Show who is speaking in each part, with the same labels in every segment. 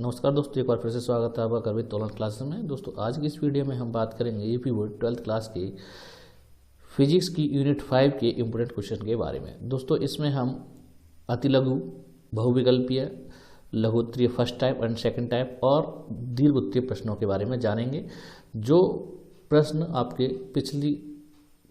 Speaker 1: नमस्कार दोस्तों, एक बार फिर से स्वागत है आपका करवी तोलन क्लासेस में। दोस्तों आज की इस वीडियो में हम बात करेंगे यूपी बोर्ड 12th क्लास की फिजिक्स की यूनिट 5 के इम्पोर्टेंट क्वेश्चन के बारे में। दोस्तों इसमें हम अतिलघु, बहुविकल्पीय, लघुत्तरीय first type and second type और दीर्घउत्तरीय प्रश्नों के बारे में जानेंगे, जो प्रश्न आपके पिछली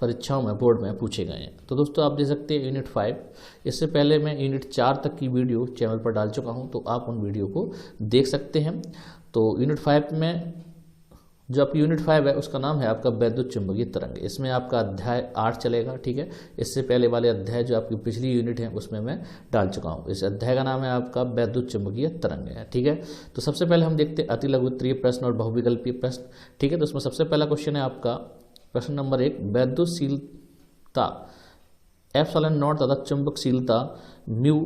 Speaker 1: परीक्षाओं में बोर्ड में पूछे गए हैं। तो दोस्तों आप देख सकते हैं यूनिट 5, इससे पहले मैं यूनिट 4 तक की वीडियो चैनल पर डाल चुका हूं, तो आप उन वीडियो को देख सकते हैं। तो यूनिट 5 में जो आपकी यूनिट 5 है उसका नाम है आपका वैद्युत चुंबकीय तरंग। इसमें आपका अध्याय 8 चलेगा, ठीक है। इससे पहले वाले अध्याय जो आपकी पिछली यूनिट है उसमें मैं डाल चुका हूँ। इस अध्याय का नाम है आपका वैद्युत चुंबकीय तरंग है, ठीक है। तो सबसे पहले हम देखते हैं अतिलघुत्तरीय प्रश्न और बहुविकल्पीय प्रश्न, ठीक है। तो उसमें सबसे पहला क्वेश्चन है आपका प्रश्न नंबर 1, वैद्युतशीलता एप्सिलॉन नॉट तथा चुंबकशीलता म्यू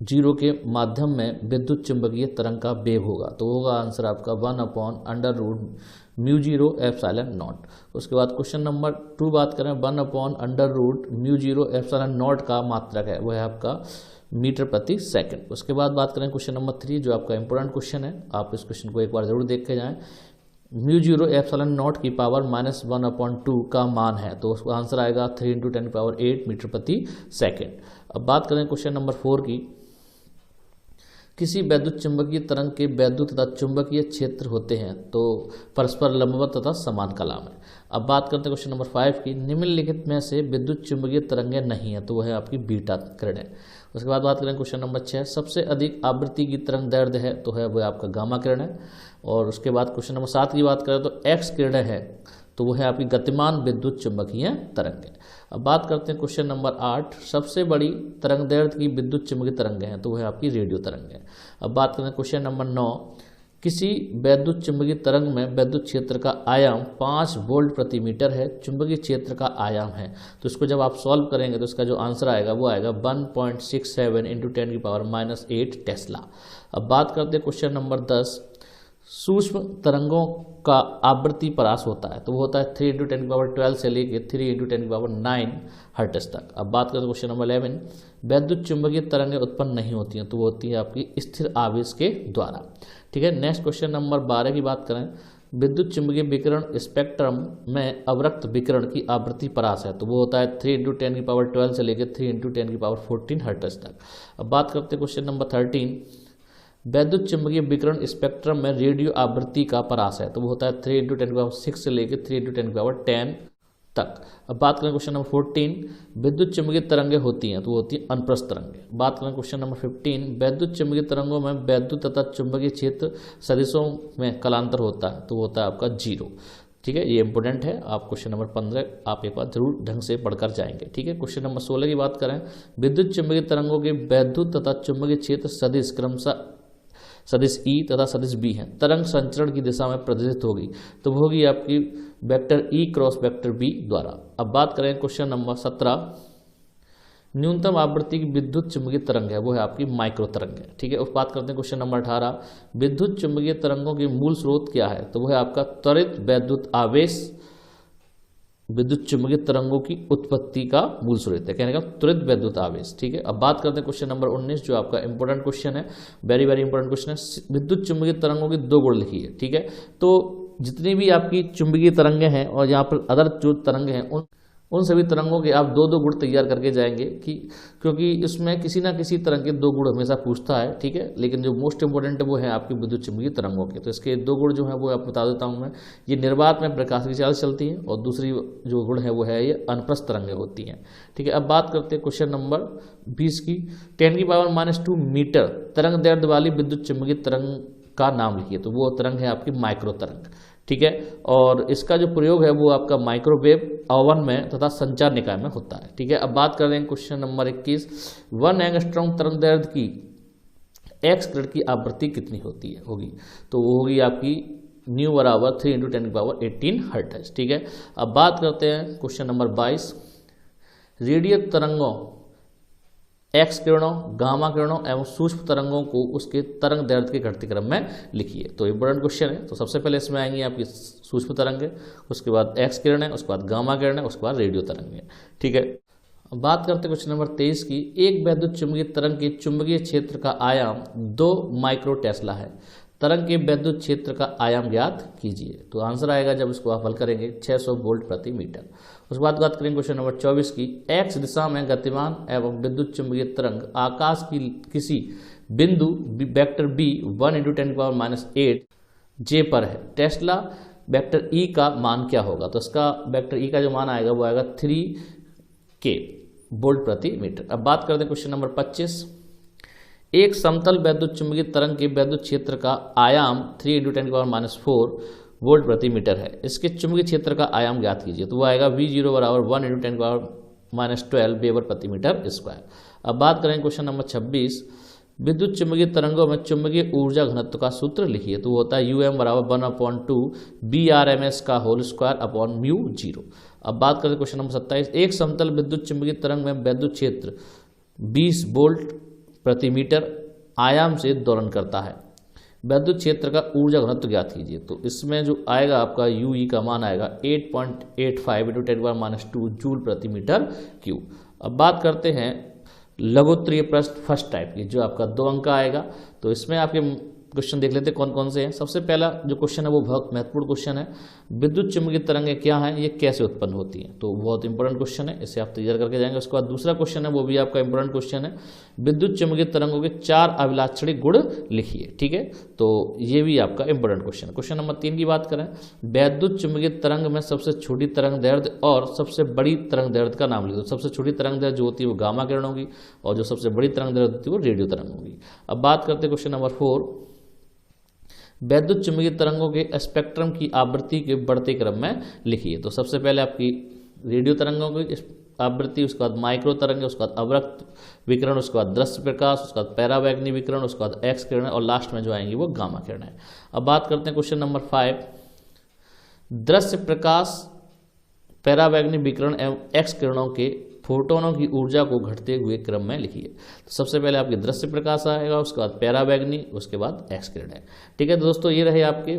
Speaker 1: 0 के माध्यम में विद्युत चुंबकीय तरंग का वेग होगा। तो होगा आंसर आपका 1/√μ 0 एप्सिलॉन नॉट। उसके बाद क्वेश्चन नंबर 2 बात करें, 1/√μ 0 एप्सिलॉन नॉट का मात्रक है, वो है आपका मीटर प्रति सेकंड। उसके बाद बात करें क्वेश्चन नंबर 3, जो आपका इंपॉर्टेंट क्वेश्चन है, आप इस क्वेश्चन को एक बार जरूर देख के जाएं। म्यू 0 एप्सिलॉन नॉट की पावर -1/2 का मान है, तो उसका आंसर आएगा 3 × 10⁸ मीटर प्रति सेकेंड। अब बात करें क्वेश्चन नंबर 4 की, किसी वैद्युत चुंबकीय तरंग के वैद्युत तथा चुंबकीय क्षेत्र होते हैं तो परस्पर लंबवत तथा समान कला में। अब बात करते हैं क्वेश्चन नंबर 5 की, निम्नलिखित में से विद्युत चुंबकीय तरंगें नहीं है, तो वह है आपकी बीटा किरणें। उसके बाद बात करें क्वेश्चन नंबर 6, सबसे अधिक आवृत्ति की तरंग दैर्ध्य है, तो है वह आपका गामा किरणें। और उसके बाद क्वेश्चन नंबर 7 की बात करें तो एक्स किरणें है, तो वह है आपकी गतिमान विद्युत चुंबकीय तरंगें। अब बात करते हैं क्वेश्चन नंबर 8, सबसे बड़ी तरंग दैर्ध्य की विद्युत चुंबकीय तरंगें हैं, तो वह है आपकी रेडियो तरंगें। अब बात करें क्वेश्चन नंबर 9, किसी वैद्युत चुंबकीय तरंग में वैद्युत क्षेत्र का आयाम 5 वोल्ट प्रति मीटर है, चुंबकीय क्षेत्र का आयाम है। तो इसको जब आप सॉल्व करेंगे तो इसका जो आंसर आएगा वो आएगा 1.67 × 10⁻⁻8 टेस्ला। अब बात करते हैं क्वेश्चन नंबर 10, सूक्ष्म तरंगों का आवृत्ति परास होता है, तो वो होता है 3 × 10⁻12 से लेके 3 × 10⁻9 हर्ट्ज तक। अब बात करें क्वेश्चन नंबर 11, वैद्युत चुंबकीय तरंगें उत्पन्न नहीं होती हैं, तो वो होती है आपकी स्थिर आवेश के द्वारा, ठीक है। नेक्स्ट क्वेश्चन नंबर 12 की बात करें, विद्युत चुंबकीय विकिरण स्पेक्ट्रम में अवरक्त विकिरण की आवृत्ति परास है, तो वो होता है 3 × 10⁻12 से लेकर 3 × 10⁻14 हर्ट्ज तक। अब बात करते हैं क्वेश्चन नंबर 13, वैद्युत चुंबकीय विकिरण स्पेक्ट्रम में रेडियो आवृत्ति का परास है, तो वो होता है 3 × 10⁻6 से लेकर 3 × 10⁻10 तक। अब बात करें क्वेश्चन नंबर 14, विद्युत चुंबकीय तरंगें होती हैं, तो वो होती है अनुप्रस्थ तरंगें। बात करें क्वेश्चन नंबर 15, वैद्युत चुंबकीय तरंगों में वैद्युत तथा चुंबकीय क्षेत्र सदिशों में कलांतर होता है, तो वो होता है आपका 0, ठीक है। ये इंपोर्टेंट है, आप क्वेश्चन नंबर 15 आप एक बार जरूर ढंग से पढ़कर जाएंगे, ठीक है। क्वेश्चन नंबर 16 की बात करें, विद्युत चुंबकीय तरंगों के वैद्युत तथा चुंबकीय क्षेत्र सदिश क्रमशः सदिश E तथा सदिश B हैं, तरंग संचरण की दिशा में प्रदर्शित होगी, तो वो होगी आपकी vector E cross vector B द्वारा। अब बात करें क्वेश्चन नंबर 17, न्यूनतम आवृत्ति की विद्युत चुंबकीय तरंग है, वो है आपकी माइक्रो तरंग है, ठीक है। उस बात करते हैं क्वेश्चन नंबर 18, विद्युत चुंबकीय तरंगों की मूल स्रोत क्या है, तो वो है आपका त्वरित वैद्युत आवेश विद्युत चुंबकीय तरंगों की उत्पत्ति का मूल स्रोत है, कहने का त्वरित वैद्युत आवेश, ठीक है। अब बात करते हैं क्वेश्चन नंबर 19, जो आपका इंपॉर्टेंट क्वेश्चन है, वेरी वेरी इंपॉर्टेंट क्वेश्चन है, विद्युत चुंबकीय तरंगों की 2 गुण लिखिए, ठीक है। तो जितनी भी आपकी चुंबकीय तरंगें हैं और यहाँ पर अदर जो तरंगें हैं उन सभी तरंगों के आप 2-2 गुण तैयार करके जाएंगे, क्योंकि इसमें किसी ना किसी तरह के 2 गुण हमेशा पूछता है, ठीक है। लेकिन जो मोस्ट इंपोर्टेंट है वो है आपकी विद्युत चुंबकीय तरंगों के। तो इसके 2 गुण जो है वो आप बता देता हूँ मैं, ये निर्वात में प्रकाश की चाल चलती है, और दूसरी जो गुण है वो है ये अनुप्रस्थ तरंगें होती हैं, ठीक है। अब बात करते हैं क्वेश्चन नंबर 20 की, 10⁻⁻2 मीटर तरंग दैर्ध्य वाली विद्युत चुंबकीय तरंग का नाम लिखिए, तो वो तरंग है आपकी माइक्रो तरंग, ठीक है। और इसका जो प्रयोग है वो आपका माइक्रोवेव ओवन में तथा संचार निकाय में होता है, ठीक है। अब बात कर रहे हैं क्वेश्चन नंबर 21, 1 एंगस्ट्रॉम तरंग दैर्ध्य की एक्स किरण की आवृत्ति कितनी होगी, तो वो होगी आपकी न्यू बराबर 3 × 10⁻18 हर्ट्ज, ठीक है। अब बात करते हैं क्वेश्चन नंबर 22, रेडियो तरंगों एक्स किरणों, गामा किरणों एवं सूक्ष्म तरंगों को उसके तरंग दैर्ध्य के घटते क्रम में लिखिए। तो इंपॉर्टेंट क्वेश्चन है। तो सबसे पहले इसमें आएंगी आपकी सूक्ष्म तरंगें, उसके बाद एक्स किरणें, उसके बाद गामा किरणें, उसके बाद रेडियो तरंगें, ठीक है। अब बात करते हैं क्वेश्चन नंबर 23 की, एक वैद्युत चुंबकीय तरंग के चुंबकीय क्षेत्र का आयाम 2 माइक्रो टेस्ला है तरंग के विद्युत क्षेत्र का आयाम ज्ञात कीजिए। तो आंसर आएगा जब इसको आप हल करेंगे 600 वोल्ट प्रति मीटर। उसके बाद बात करेंगे क्वेश्चन नंबर 24 की। एक्स दिशा में गतिमान एवं विद्युत चुंबकीय तरंग आकाश की किसी बिंदु वेक्टर बी 1 × 10⁻⁸ जे पर है। टेस्ला वेक्टर ई का मान क्या होगा? तो इसका वेक्टर ई का जो मान आएगा वो आएगा 3K वोल्ट प्रति मीटर। अब बात करते हैं क्वेश्चन नंबर 25। एक समतल वैद्युत चुंबकीय तरंग के वैद्युत क्षेत्र का आयाम 3 × 10⁻⁴ वोल्ट प्रति मीटर है। इसके चुंबकीय क्षेत्र का आयाम ज्ञात कीजिए। तो वो आएगा V0 = 1 × 10⁻12 वेबर प्रति मीटर स्क्वायर। अब बात करें क्वेश्चन नंबर 26। विद्युत चुंबकीय तरंगों में चुंबकीय ऊर्जा घनत्व का सूत्र लिखिए। तो वो होता है UM = 1/2 Brms का होल स्क्वायर अपॉन μ0। अब बात करें क्वेश्चन नंबर 27। एक समतल विद्युत चुंबकीय तरंग में वैद्युत क्षेत्र 20 वोल्ट प्रति मीटर आयाम से दोलन करता है। वैद्युत क्षेत्र का ऊर्जा घनत्व ज्ञात कीजिए। तो इसमें जो आएगा आपका UE का मान आएगा 8.85 × 10⁻² जूल प्रति मीटर क्यूब। अब बात करते हैं लघुत्तरीय प्रश्न फर्स्ट टाइप की, जो आपका 2 अंक का आएगा। तो इसमें आपके क्वेश्चन देख लेते हैं कौन कौन से हैं। सबसे पहला जो क्वेश्चन है वो बहुत महत्वपूर्ण क्वेश्चन है। विद्युत चुंबकीय तरंगें क्या हैं, ये कैसे उत्पन्न होती हैं? तो बहुत इंपॉर्टेंट क्वेश्चन है, इसे आप तैयार करके जाएंगे। उसके बाद दूसरा क्वेश्चन है वो भी आपका इंपॉर्टेंट क्वेश्चन है। विद्युत चुंबकीय तरंगों के 4 अभिलाक्षणिक गुण लिखिए। ठीक है, तो ये भी आपका इंपॉर्टेंट क्वेश्चन है। क्वेश्चन नंबर 3 की बात करें। वैद्युत चुंबकीय तरंग में सबसे छोटी तरंग दैर्ध्य और सबसे बड़ी तरंग दैर्ध्य का नाम लिखो। सबसे छोटी तरंग दैर्ध्य जो होती है वो गामा किरण होगी और जो सबसे बड़ी तरंग दैर्ध्य होती है वो रेडियो तरंग होगी। अब बात करते हैं क्वेश्चन नंबर 4। वैद्युत चुंबकीय तरंगों के स्पेक्ट्रम की आवृत्ति के बढ़ते क्रम में लिखिए। तो सबसे पहले आपकी रेडियो तरंगों की आवृत्ति, उसके बाद माइक्रो तरंग, उसके बाद अवरक्त विकिरण, उसके बाद दृश्य प्रकाश, उसके बाद पैरावैगनी विकिरण, उसके बाद एक्स किरण और लास्ट में जो आएंगी वो गामा किरण है। अब बात करते हैं क्वेश्चन नंबर 5। दृश्य प्रकाश, पैरावैगनी विकिरण एवं एक्स किरणों के फोटोनों की ऊर्जा को घटते हुए क्रम में लिखिए। तो सबसे पहले आपके दृश्य प्रकाश आएगा, उसके बाद पैरावैगनी, उसके बाद एक्स किरण है। ठीक है, तो दोस्तों ये रहे आपके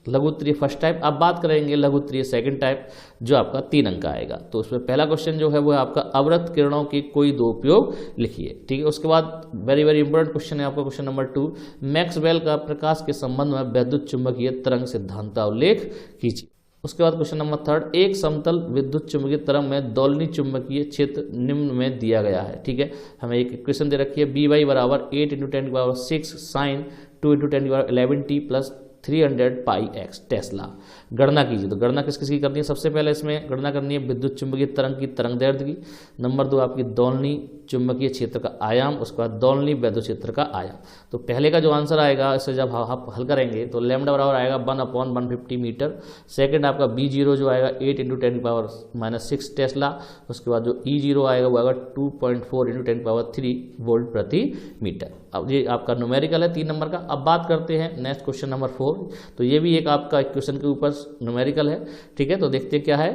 Speaker 1: लघुत्तरीय फर्स्ट टाइप। अब बात करेंगे लघुत्तरीय सेकंड टाइप, जो आपका 3 अंक का आएगा। तो उसमें पहला क्वेश्चन जो है वो है आपका अवरक्त किरणों के कोई 2 उपयोग लिखिए। ठीक है, उसके बाद वेरी वेरी इंपॉर्टेंट क्वेश्चन है आपका क्वेश्चन नंबर 2। मैक्सवेल का प्रकाश के संबंध में वैद्युत चुंबकीय तरंग सिद्धांत का उल्लेख कीजिए। उसके बाद क्वेश्चन नंबर 3। एक समतल विद्युत चुंबकीय तरंग में दोलनी चुंबकीय क्षेत्र निम्न में दिया गया है। ठीक है, हमें एक इक्वेशन दे रखी है। By = 8 × 10⁻6 sin 2 × 10⁻11t + 300 πx Tesla. गणना कीजिए। तो गणना किस किस की करनी है? सबसे पहले इसमें गणना करनी है विद्युत चुंबकीय तरंग की तरंग दैर्ध्य की। नंबर 2 आपकी दोलनी चुंबकीय क्षेत्र का आयाम, उसके बाद दोलनी वैद्युत क्षेत्र का आयाम। तो पहले का जो आंसर आएगा इसे जब आप हल करेंगे तो लैम्डा बराबर आएगा 1/150 मीटर। सेकंड आपका B0 जो आएगा 8 × 10⁻6 टेस्ला। उसके बाद जो E0 आएगा वो आएगा 2.4 × 10⁻3 वोल्ट प्रति मीटर। अब ये आपका न्यूमेरिकल है 3 नंबर का। अब बात करते हैं नेक्स्ट क्वेश्चन नंबर 4। तो ये भी एक आपका क्वेश्चन के ऊपर न्यूमेरिकल है। ठीक है, तो देखते हैं क्या है।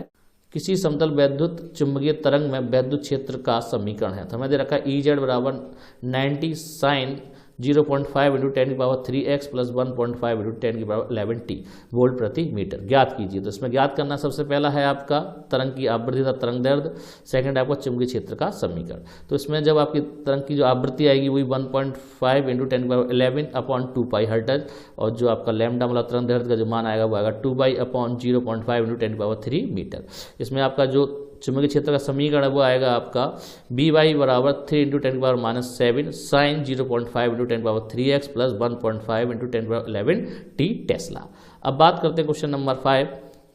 Speaker 1: किसी समतल वैद्युत चुंबकीय तरंग में वैद्युत क्षेत्र का समीकरण है। तो हमें दे रखा है EZ = 90 sin 0.5 × 10⁻3x + 1.5 × 10⁻11t volt प्रति मीटर ज्ञात कीजिए। तो इसमें ज्ञात करना सबसे पहला है आपका तरंग की आवृत्ति तथा तरंग दैर्ध्य, सेकंड आपका चुंबकीय क्षेत्र का समीकरण। तो इसमें जब आपकी तरंग की जो आवृत्ति आएगी वही 1.5 × 10⁻11/2π हर्ट्ज और जो आपका लैम्डा मतलब तरंग दैर्ध्य का जो मान आएगा वो आएगा 2π/0.5 × 10⁻3 मीटर। इसमें आपका जो चुंबकीय क्षेत्र का समीकरण है वो आएगा आपका By = 3 × 10⁻7 sin 0.5 × 10⁻3x + 1.5 × 10⁻11t Tesla. अब बात करते हैं क्वेश्चन नंबर 5।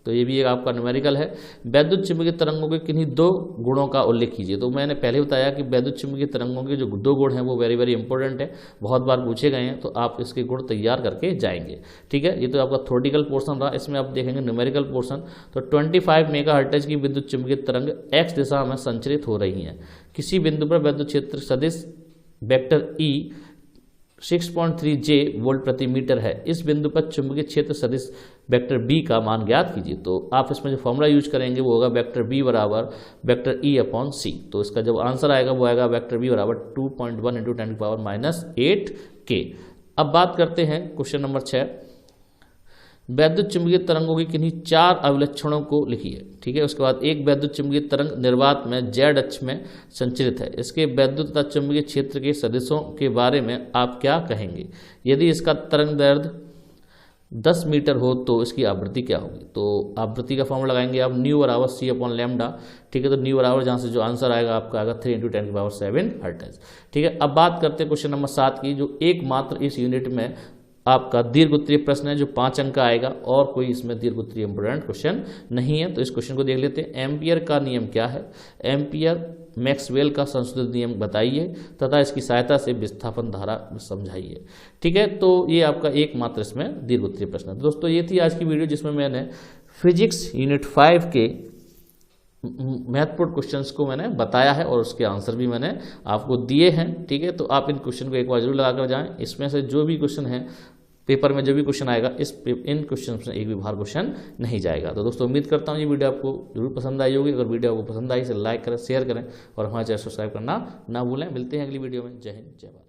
Speaker 1: तो ये भी एक आपका न्यूमेरिकल है। वैद्युत चुंबकीय तरंगों के किन्हीं 2 गुणों का उल्लेख कीजिए। तो मैंने पहले बताया कि वैद्युत चुंबकीय तरंगों के जो 2 गुण हैं वो वेरी वेरी इंपॉर्टेंट है, बहुत बार पूछे गए हैं, तो आप इसके गुण तैयार करके जाएंगे। ठीक है, ये तो आपका थ्योरेटिकल पोर्शन रहा। इसमें आप देखेंगे न्यूमेरिकल पोर्शन। तो 25 मेगाहर्ट्ज की विद्युत चुंबकीय तरंग एक्स दिशा में संचरित हो रही हैं। किसी बिंदु पर वैद्युत क्षेत्र सदिश वेक्टर E 6.3 J वोल्ट प्रति मीटर है। इस बिंदु पर चुंबकीय क्षेत्र सदिश वेक्टर B का मान ज्ञात कीजिए। तो आप इसमें जो फॉर्मूला यूज करेंगे वो होगा वेक्टर B = वेक्टर E/C। तो इसका जब आंसर आएगा वो आएगा वेक्टर B = 2.1 × 10⁻8K। अब बात करते हैं क्वेश्चन नंबर 6। वैद्युत चुंबकीय तरंगों की किन्हीं 4 अभिलक्षणों को लिखिए। ठीक है, उसके बाद एक वैद्युत चुंबकीय तरंग निर्वात में Z अक्ष में संचरित है। इसके वैद्युत तथा चुंबकीय क्षेत्र के सदिशों के बारे में आप क्या कहेंगे? यदि इसका तरंग दैर्ध्य 10 मीटर हो तो इसकी आवृत्ति क्या होगी। तो आवृत्ति का फॉर्मूला लगाएंगे आप न्यू बराबर सी अपॉन लैम्डा। ठीक है, तो न्यू बराबर जहाँ से जो आंसर आएगा आपका आएगा 3 × 10⁻7 हर्ट्ज। ठीक है, अब बात करते हैं क्वेश्चन नंबर 7 की, जो एकमात्र इस यूनिट में आपका दीर्घ उत्तरीय प्रश्न है, जो 5 अंक का आएगा और कोई इसमें दीर्घ उत्तरीय इंपोर्टेंट क्वेश्चन नहीं है। तो इस क्वेश्चन को देख लेते हैं। एम्पियर का नियम क्या है, एम्पियर मैक्सवेल का संशोधित नियम बताइए तथा इसकी सहायता से विस्थापन धारा समझाइए। ठीक है, तो ये आपका एकमात्र इसमें दीर्घ उत्तरीय प्रश्न है। दोस्तों ये थी आज की वीडियो, जिसमें मैंने फिजिक्स यूनिट 5 के महत्वपूर्ण क्वेश्चंस को मैंने बताया है और उसके आंसर भी मैंने आपको दिए हैं। ठीक है, तो आप इन क्वेश्चन को एक बार जरूर लगाकर जाएं। इसमें से जो भी क्वेश्चन है पेपर में, जो भी क्वेश्चन आएगा इन क्वेश्चन में एक भी बाहर क्वेश्चन नहीं जाएगा। तो दोस्तों उम्मीद करता हूँ ये वीडियो आपको जरूर पसंद आई होगी। अगर वीडियो आपको पसंद आई तो लाइक करें, शेयर करें और हमारे चैनल सब्सक्राइब करना ना भूलें। मिलते हैं अगली वीडियो में। जय हिंद, जय भारत।